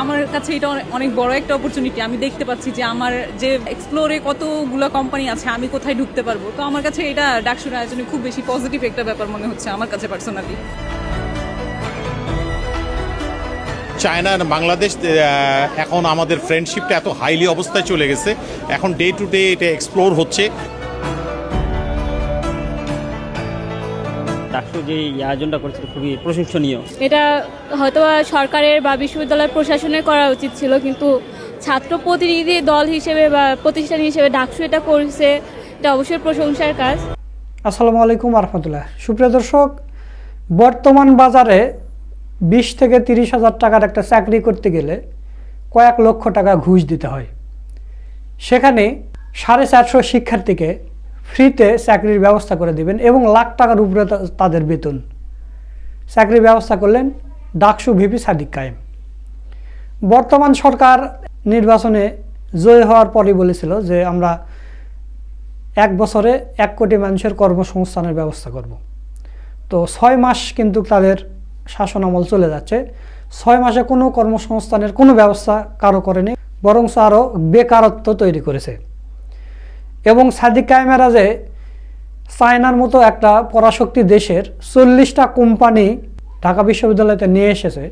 আমার কাছে এটা অনেক বড় একটা অপরচুনিটি। আমি দেখতে পাচ্ছি যে আমার যে এক্সপ্লোরে কতগুলো কোম্পানি আছে, আমি কোথায় ঢুকতে পারবো। তো আমার কাছে এটা ডাকসুর আয়োজনে খুব বেশি পজিটিভ একটা ব্যাপার মনে হচ্ছে আমার কাছে পার্সোনালি। চায়না আর বাংলাদেশ এখন আমাদের ফ্রেন্ডশিপটা এত হাইলি অবস্থায় চলে গেছে, এখন ডে টু ডে এটা এক্সপ্লোর হচ্ছে। ডাকসু যে আয়োজনটা করেছিল খুবই প্রশংসনীয়। এটা হয়তো সরকারের বা বিশ্ববিদ্যালয় প্রশাসনের করা উচিত ছিল, কিন্তু ছাত্র প্রতিনিধি দল হিসেবে বা প্রতিষ্ঠান হিসেবে ডাকসু এটা করেছে, এটা অবশ্যই প্রশংসার কাজ। আসসালামু আলাইকুম রহমতুল্লাহ। সুপ্রিয় দর্শক, বর্তমান বাজারে 20 থেকে 30 হাজার টাকার একটা চাকরি করতে গেলে কয়েক লক্ষ টাকা ঘুষ দিতে হয়। সেখানে 450 শিক্ষার্থীকে ফ্রিতে চাকরির ব্যবস্থা করে দিবেন এবং লাখ টাকার উপরে তাদের বেতন। চাকরির ব্যবস্থা করলেন ডাকসু ভিপি সাদিক কায়েম। বর্তমান সরকার নির্বাচনে জয়ী হওয়ার পরই বলেছিল যে আমরা 1 বছরে 1 কোটি মানুষের কর্মসংস্থানের ব্যবস্থা করব। তো 6 মাস কিন্তু তাদের শাসন আমল চলে যাচ্ছে। 6 মাসে কোনো কর্মসংস্থানের কোনো ব্যবস্থা কারো করেনি, বরং আরও বেকারত্ব তৈরি করেছে। এবং সাদিক কায়েমেরা যে চায়নার মতো একটা পরাশক্তি দেশের 40টা কোম্পানি ঢাকা বিশ্ববিদ্যালয়তে নিয়ে এসেছে,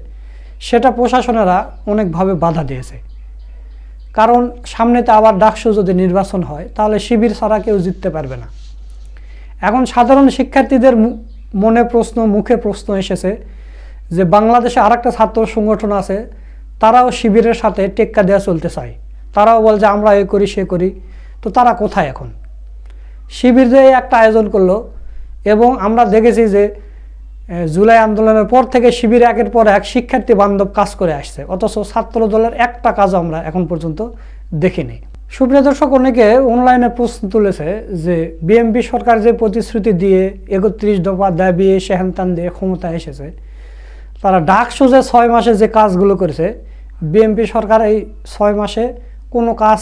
সেটা প্রশাসনেরা অনেকভাবে বাধা দিয়েছে। কারণ সামনেতে আবার ডাকসু যদি নির্বাচন হয় তাহলে শিবির ছাড়া কেউ জিততে পারবে না। এখন সাধারণ শিক্ষার্থীদের মনে প্রশ্ন, মুখে প্রশ্ন এসেছে যে বাংলাদেশে আরেকটা ছাত্র সংগঠন আছে, তারাও শিবিরের সাথে টেক্কা দেওয়া চলতে চায়। তারাও বল যে আমরা এ করি সে করি। তো তারা কোথায় এখন? শিবির যে একটা আয়োজন করলো, এবং আমরা দেখেছি যে জুলাই আন্দোলনের পর থেকে শিবির একের পর এক শিক্ষার্থী বান্ধব কাজ করে আসছে, অথচ ছাত্র দলের একটা কাজ আমরা এখন পর্যন্ত দেখিনি। সুপ্রিয় দর্শক, অনেকে অনলাইনে প্রশ্ন তুলেছে যে বিএনপি সরকার যে প্রতিশ্রুতি দিয়ে 31 দফা দাবি সেহানতান দিয়ে ক্ষমতা এসেছে, তারা ডাকসু যে 6 মাসে যে কাজগুলো করেছে, বিএনপি সরকার এই 6 মাসে কোনো কাজ,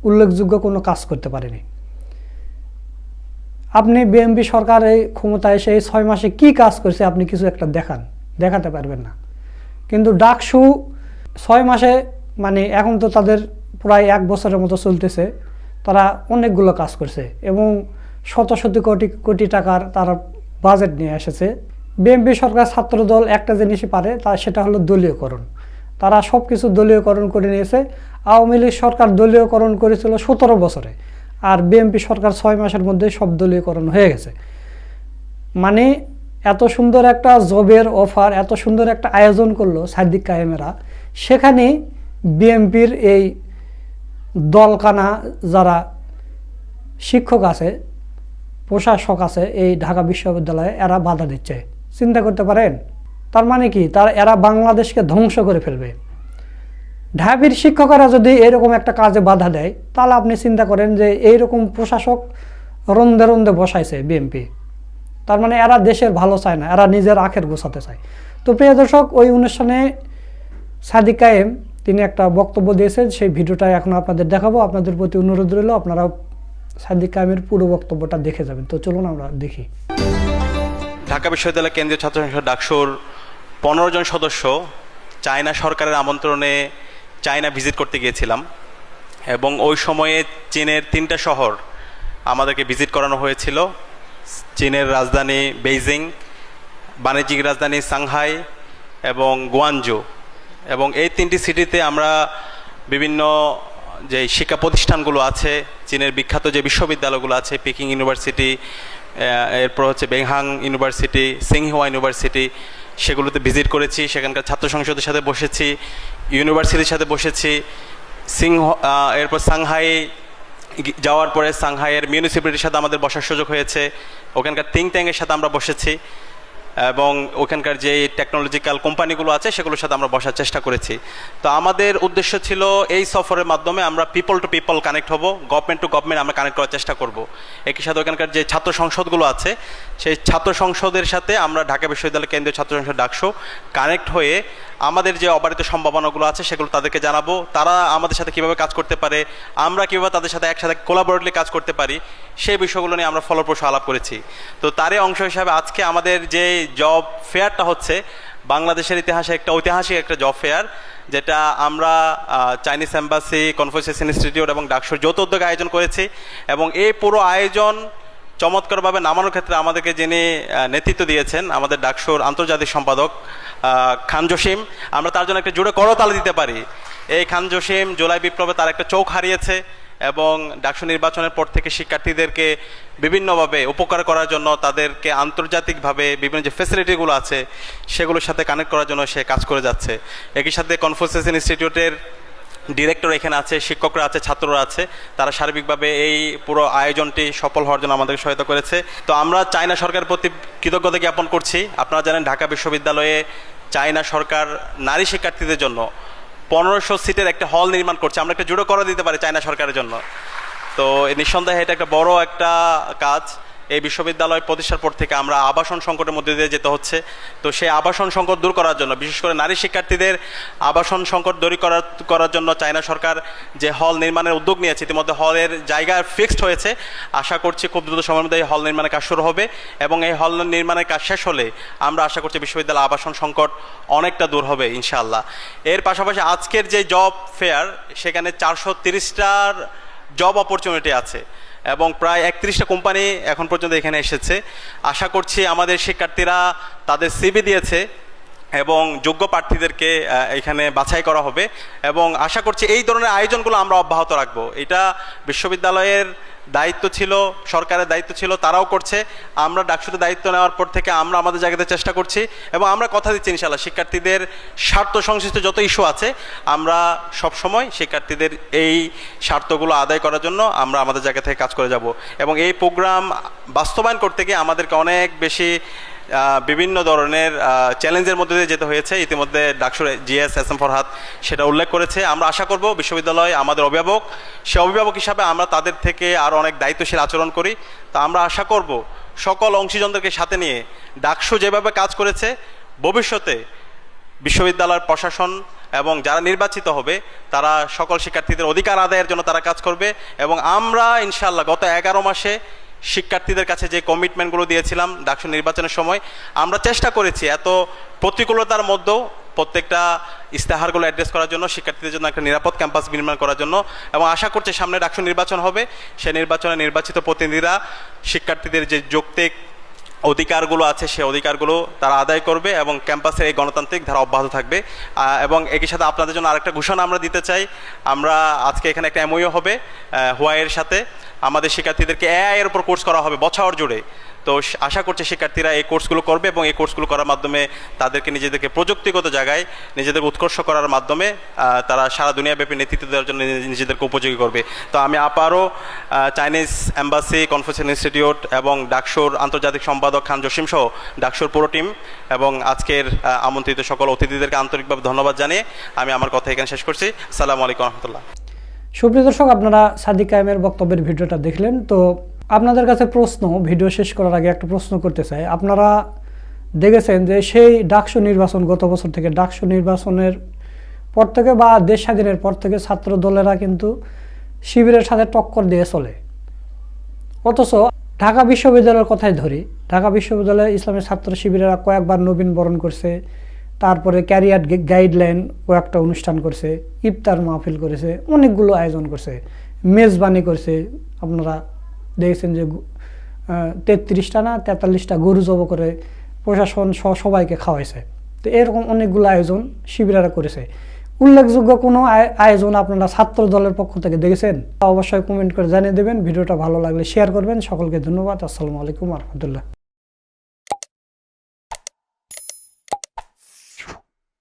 উল্লেখযোগ্য কোনো কাজ করতে পারেনি। আপনি বিএনপি সরকার এই ক্ষমতায় এসে এই 6 মাসে কি কাজ করেছে আপনি কিছু একটা দেখাতে পারবেন না। কিন্তু ডাকসু 6 মাসে, মানে এখন তো তাদের প্রায় 1 বছরের মতো চলতেছে, তারা অনেকগুলো কাজ করছে এবং শত শত কোটি কোটি টাকার তারা বাজেট নিয়ে এসেছে। বিএনপি সরকার ছাত্র দল একটা জিনিসই পারে, সেটা হলো দলীয়করণ। তারা সব কিছু দলীয়করণ করে নিয়েছে। আওয়ামী লীগ সরকার দলীয়করণ করেছিল 17 বছরে, আর বিএনপি সরকার 6 মাসের মধ্যে সব দলীয়করণ হয়ে গেছে। মানে এত সুন্দর একটা জবের অফার, এত সুন্দর একটা আয়োজন করলো সাদিক কায়েমেরা, সেখানে বিএনপির এই দলকানা যারা শিক্ষক আছে, প্রশাসক আছে এই ঢাকা বিশ্ববিদ্যালয়ে, এরা বাধা দিচ্ছে। চিন্তা করতে পারেন? তার মানে কি, এরা বাংলাদেশকে ধ্বংস করে ফেলবে। ঢাবির শিক্ষকেরা যদি এরকম একটা কাজে বাধা দেয়, তাহলে আপনি চিন্তা করেন যে এইরকম প্রশাসক রন্দে রন্দে বসাইছে বিএনপি। তার মানে এরা দেশের ভালো চায় না, এরা নিজের আখের গোছাতে চায়। তো প্রিয় দর্শক, ওই অনুষ্ঠানে সাদিক কায়েম তিনি একটা বক্তব্য দিয়েছেন, সেই ভিডিওটা এখন আপনাদের দেখাবো। আপনাদের প্রতি অনুরোধ রইল আপনারা সাদিক কায়েমের পুরো বক্তব্যটা দেখে যাবেন। তো চলুন আমরা দেখি। ঢাকা বিশ্ববিদ্যালয় কেন্দ্রীয় ছাত্র সংসদ ডাকসুর 15 জন সদস্য চায়না সরকারের আমন্ত্রণে চায়না ভিজিট করতে গিয়েছিলাম, এবং ওই সময়ে চীনের 3টা শহর আমাদেরকে ভিজিট করানো হয়েছিল। চীনের রাজধানী বেইজিং, বাণিজ্যিক রাজধানী সাংহাই এবং গুয়ানজু। এবং এই 3টি সিটিতে আমরা বিভিন্ন যে শিক্ষা প্রতিষ্ঠানগুলো আছে, চীনের বিখ্যাত যে বিশ্ববিদ্যালয়গুলো আছে, পেকিং ইউনিভার্সিটি, এরপর হচ্ছে বেংহাং ইউনিভার্সিটি, সিংহুয়া ইউনিভার্সিটি, সেগুলোতে ভিজিট করেছি। সেখানকার ছাত্র সংসদের সাথে বসেছি, ইউনিভার্সিটির সাথে বসেছি। এরপর সাংহাই যাওয়ার পরে সাংহাইয়ের মিউনিসিপ্যালিটির সাথে আমাদের বসার সুযোগ হয়েছে। ওখানকার থিঙ্ক ট্যাঙ্কের সাথে আমরা বসেছি, এবং ওখানকার যে টেকনোলজিক্যাল কোম্পানিগুলো আছে সেগুলোর সাথে আমরা বসার চেষ্টা করেছি। তো আমাদের উদ্দেশ্য ছিল এই সফরের মাধ্যমে আমরা পিপল টু পিপল কানেক্ট হব, গভর্নমেন্ট টু গভর্নমেন্ট আমরা কানেক্ট করার চেষ্টা করব। একই সাথে ওখানকার যে ছাত্র সংসদগুলো আছে সেই ছাত্র সংসদের সাথে আমরা ঢাকা বিশ্ববিদ্যালয় কেন্দ্রীয় ছাত্র সংসদ ডাকসু কানেক্ট হয়ে আমাদের যে অবারিত সম্ভাবনাগুলো আছে সেগুলো তাদেরকে জানাবো। তারা আমাদের সাথে কীভাবে কাজ করতে পারে, আমরা কীভাবে তাদের সাথে একসাথে কোলাবোরেটলি কাজ করতে পারি, সেই বিষয়গুলো নিয়ে আমরা ফলপ্রসূ আলাপ করেছি। তো তারই অংশ হিসাবে আজকে আমাদের যে জব ফেয়ারটা হচ্ছে বাংলাদেশের ইতিহাসে একটা ঐতিহাসিক একটা জব ফেয়ার, যেটা আমরা চাইনিজ এম্বাসি, কনফুসিয়াস ইনস্টিটিউট এবং ডাকসুর যৌথ উদ্যোগে আয়োজন করেছি। এবং এই পুরো আয়োজন চমৎকারভাবে নামানোর ক্ষেত্রে আমাদেরকে যিনি নেতৃত্ব দিয়েছেন, আমাদের ডাকসুর আন্তর্জাতিক সম্পাদক খান জসিম, আমরা তার জন্য একটা জোরে করতালি দিতে পারি। এই খান জসিম জুলাই বিপ্লবে তার একটা চোখ হারিয়েছে এবং ডাকসু নির্বাচনের পর থেকে শিক্ষার্থীদেরকে বিভিন্নভাবে উপকার করার জন্য, তাদেরকে আন্তর্জাতিকভাবে বিভিন্ন যে ফ্যাসিলিটিগুলো আছে সেগুলোর সাথে কানেক্ট করার জন্য সে কাজ করে যাচ্ছে। একই সাথে কনফুসিয়াস ইনস্টিটিউটের ডিরেক্টর এখানে আছে, শিক্ষকরা আছে, ছাত্ররা আছে, তারা সার্বিকভাবে এই পুরো আয়োজনটি সফল হওয়ার জন্য আমাদেরকে সহায়তা করেছে। তো আমরা চায়না সরকারের প্রতি কৃতজ্ঞতা জ্ঞাপন করছি। আপনারা জানেন ঢাকা বিশ্ববিদ্যালয়ে চায়না সরকার নারী শিক্ষার্থীদের জন্য 1500 সিটের একটা হল নির্মাণ করছে। আমরা একটা জোড়ো করে দিতে পারি চায়না সরকারের জন্য। তো নিঃসন্দেহে এটা একটা বড় একটা কাজ। এই বিশ্ববিদ্যালয় প্রতিষ্ঠার পর থেকে আমরা আবাসন সংকটের মধ্যে দিয়ে যেতে হচ্ছে। তো সেই আবাসন সংকট দূর করার জন্য, বিশেষ করে নারী শিক্ষার্থীদের আবাসন সংকট দূর করার জন্য চায়না সরকার যে হল নির্মাণের উদ্যোগ নিয়েছে, ইতিমধ্যে হলের জায়গা ফিক্সড হয়েছে। আশা করছি খুব দ্রুত সময়ের মধ্যে এই হল নির্মাণের কাজ শুরু হবে এবং এই হল নির্মাণের কাজ শেষ হলে আমরা আশা করছি বিশ্ববিদ্যালয় আবাসন সংকট অনেকটা দূর হবে ইনশাআল্লাহ। এর পাশাপাশি আজকের যে জব ফেয়ার, সেখানে 430টার জব অপরচুনিটি আছে এবং প্রায় 31টা কোম্পানি এখন পর্যন্ত এখানে এসেছে। আশা করছি আমাদের শিক্ষার্থীরা তাদের সিভি দিয়েছে এবং যোগ্য প্রার্থীদেরকে এখানে বাছাই করা হবে এবং আশা করছি এই ধরনের আয়োজনগুলো আমরা অব্যাহত রাখবো। এটা বিশ্ববিদ্যালয়ের দায়িত্ব ছিল, সরকারের দায়িত্ব ছিল, তারাও করছে। আমরা ডাকসুতে দায়িত্ব নেওয়ার পর থেকে আমরা আমাদের জায়গাতে চেষ্টা করছি এবং আমরা কথা দিচ্ছি ইনশাআল্লাহ শিক্ষার্থীদের স্বার্থ সংশ্লিষ্ট যত ইস্যু আছে আমরা সবসময় শিক্ষার্থীদের এই স্বার্থগুলো আদায় করার জন্য আমরা আমাদের জায়গা থেকে কাজ করে যাব। এবং এই প্রোগ্রাম বাস্তবায়ন করতে গিয়ে আমাদেরকে অনেক বেশি বিভিন্ন ধরনের চ্যালেঞ্জের মধ্যে দিয়ে যেতে হয়েছে। ইতিমধ্যে ডাকসুর জিএস এস এম ফরহাদ সেটা উল্লেখ করেছে। আমরা আশা করব বিশ্ববিদ্যালয় আমাদের অভিভাবক, সে অভিভাবক হিসাবে আমরা তাদের থেকে আরও অনেক দায়িত্বশীল আচরণ করি। তা আমরা আশা করব সকল অংশীজনদেরকে সাথে নিয়ে ডাকসু যেভাবে কাজ করেছে ভবিষ্যতে বিশ্ববিদ্যালয়ের প্রশাসন এবং যারা নির্বাচিত হবে তারা সকল শিক্ষার্থীদের অধিকার আদায়ের জন্য তারা কাজ করবে। এবং আমরা ইনশাআল্লাহ গত 11 মাসে শিক্ষার্থীদের কাছে যে কমিটমেন্টগুলো দিয়েছিলাম ডাকসু নির্বাচনের সময়, আমরা চেষ্টা করেছি এত প্রতিকূলতার মধ্যেও প্রত্যেকটা ইস্তেহারগুলো অ্যাড্রেস করার জন্য, শিক্ষার্থীদের জন্য একটা নিরাপদ ক্যাম্পাস নির্মাণ করার জন্য। এবং আশা করছি সামনে ডাকসু নির্বাচন হবে, সেই নির্বাচনে নির্বাচিত প্রতিনিধিরা শিক্ষার্থীদের যে যৌক্তিক অধিকারগুলো আছে সেই অধিকারগুলো তারা আদায় করবে এবং ক্যাম্পাসের এই গণতান্ত্রিক ধারা অব্যাহত থাকবে। এবং একই সাথে আপনাদের জন্য আরেকটা ঘোষণা আমরা দিতে চাই। আমরা আজকে এখানে একটা এমওইউ হবে হুয়াইয়ের সাথে, আমাদের শিক্ষার্থীদেরকে এআই এর উপর কোর্স করা হবে বছর জুড়ে। তো আশা করছি শিক্ষার্থীরা এই কোর্সগুলো করবে এবং এই কোর্সগুলো করার মাধ্যমে তাদেরকে নিজেদেরকে প্রযুক্তিগত জায়গায় নিজেদের উৎকর্ষ করার মাধ্যমে তারা সারা দুনিয়াব্যাপী নেতৃত্ব দেওয়ার জন্য নিজেদেরকে উপযোগী করবে। তো আমি আবারও চাইনিজ এম্বাসি, কনফুসিয়াস ইনস্টিটিউট এবং ডাকসুর আন্তর্জাতিক সম্পাদক খান জসিম সহ ডাকসুর পুরো টিম এবং আজকের আমন্ত্রিত সকল অতিথিদেরকে আন্তরিকভাবে ধন্যবাদ জানিয়ে আমি আমার কথা এখানে শেষ করছি। আসসালামু আলাইকুম রহমতুল্লাহ। সুপ্রিয় দর্শক, আপনারা সাদিক কায়েমের বক্তব্যের ভিডিওটা দেখলেন। তো আপনাদের কাছে প্রশ্ন, ভিডিও শেষ করার আগে একটা প্রশ্ন করতে চাই। আপনারা দেখেছেন যে সেই ডাকসু নির্বাচন, গত বছর থেকে ডাকসু নির্বাচনের পর থেকে বা দেশ স্বাধীনের পর থেকে ছাত্র দলেরা কিন্তু শিবিরের সাথে টক্কর দিয়ে চলে। অথচ ঢাকা বিশ্ববিদ্যালয়ের কথাই ধরি, ঢাকা বিশ্ববিদ্যালয়ে ইসলামী ছাত্র শিবিরেরা কয়েকবার নবীনবরণ করছে, তারপরে ক্যারিয়ার গাইডলাইন কয়েকটা অনুষ্ঠান করছে, ইফতার মাহফিল করেছে, অনেকগুলো আয়োজন করছে, মেজবানি করছে। আপনারা দেখেছেন যে 33টা না 43টা গরু জব করে প্রশাসন সহ সবাইকে খাওয়াইছে। তো এরকম অনেকগুলো আয়োজন শিবিরেরা করেছে। উল্লেখযোগ্য কোনো আয়োজন আপনারা ছাত্র দলের পক্ষ থেকে দেখেছেন? অবশ্যই কমেন্ট করে জানিয়ে দেবেন। ভিডিওটা ভালো লাগলে শেয়ার করবেন। সকলকে ধন্যবাদ। আসসালামু আলাইকুম রহমতুল্লাহ।